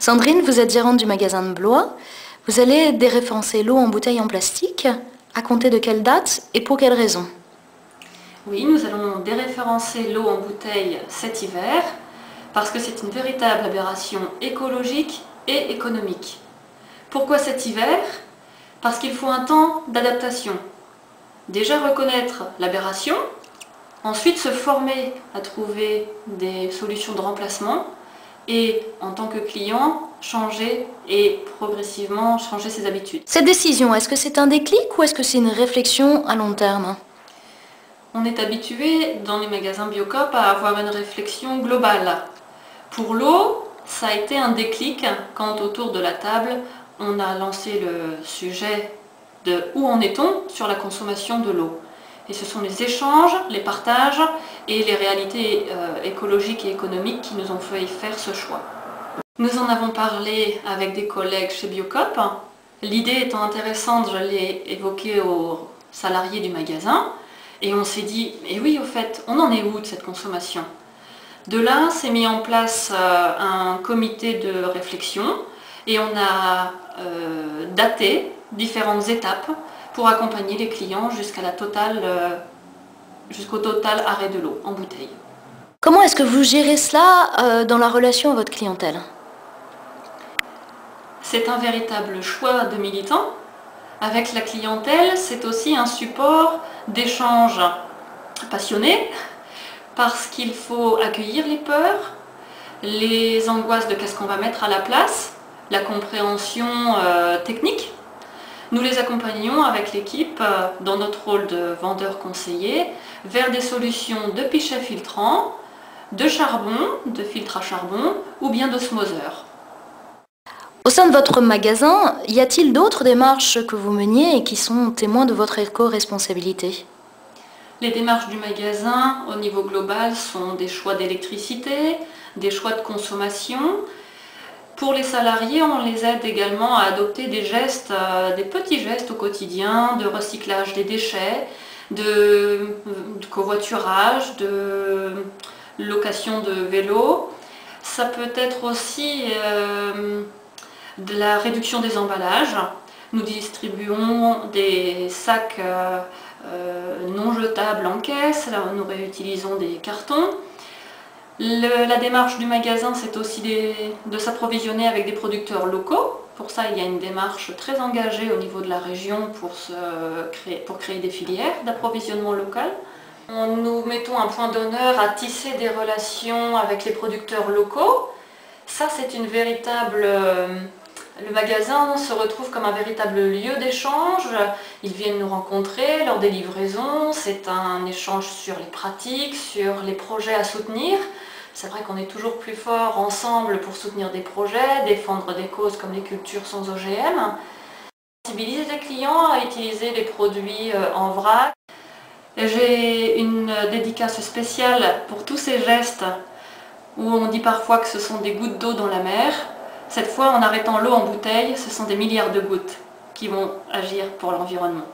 Sandrine, vous êtes gérante du magasin de Blois. Vous allez déréférencer l'eau en bouteille en plastique. À compter de quelle date et pour quelle raison? Oui, nous allons déréférencer l'eau en bouteille cet hiver parce que c'est une véritable aberration écologique et économique. Pourquoi cet hiver? Parce qu'il faut un temps d'adaptation. Déjà reconnaître l'aberration, ensuite se former à trouver des solutions de remplacement et en tant que client, changer et progressivement changer ses habitudes. Cette décision, est-ce que c'est un déclic ou est-ce que c'est une réflexion à long terme? On est habitué dans les magasins Biocoop à avoir une réflexion globale. Pour l'eau, ça a été un déclic quand autour de la table, on a lancé le sujet de où en est-on sur la consommation de l'eau. Et ce sont les échanges, les partages et les réalités écologiques et économiques qui nous ont fait faire ce choix. Nous en avons parlé avec des collègues chez Biocoop. L'idée étant intéressante, je l'ai évoquée aux salariés du magasin. Et on s'est dit, et oui, au fait, on en est où de cette consommation? De là, s'est mis en place un comité de réflexion et on a daté différentes étapes pour accompagner les clients jusqu'au total arrêt de l'eau en bouteille. Comment est-ce que vous gérez cela dans la relation à votre clientèle? C'est un véritable choix de militant. Avec la clientèle, c'est aussi un support d'échange passionné parce qu'il faut accueillir les peurs, les angoisses de qu'est-ce qu'on va mettre à la place, la compréhension technique. Nous les accompagnons avec l'équipe dans notre rôle de vendeur conseiller vers des solutions de pichet filtrant, de charbon, de filtre à charbon ou bien d'osmoseur. Au sein de votre magasin, y a-t-il d'autres démarches que vous meniez et qui sont témoins de votre éco-responsabilité? Les démarches du magasin au niveau global sont des choix d'électricité, des choix de consommation. Pour les salariés, on les aide également à adopter des gestes, des petits gestes au quotidien, de recyclage des déchets, de covoiturage, de location de vélos. Ça peut être aussi de la réduction des emballages. Nous distribuons des sacs non jetables en caisse, là nous réutilisons des cartons. La démarche du magasin, c'est aussi de s'approvisionner avec des producteurs locaux. Pour ça, il y a une démarche très engagée au niveau de la région pour créer des filières d'approvisionnement local. Nous mettons un point d'honneur à tisser des relations avec les producteurs locaux. Ça, c'est une véritable... Le magasin se retrouve comme un véritable lieu d'échange. Ils viennent nous rencontrer lors des livraisons. C'est un échange sur les pratiques, sur les projets à soutenir. C'est vrai qu'on est toujours plus fort ensemble pour soutenir des projets, défendre des causes comme les cultures sans OGM. Sensibiliser les clients à utiliser les produits en vrac. J'ai une dédicace spéciale pour tous ces gestes où on dit parfois que ce sont des gouttes d'eau dans la mer. Cette fois, en arrêtant l'eau en bouteille, ce sont des milliards de gouttes qui vont agir pour l'environnement.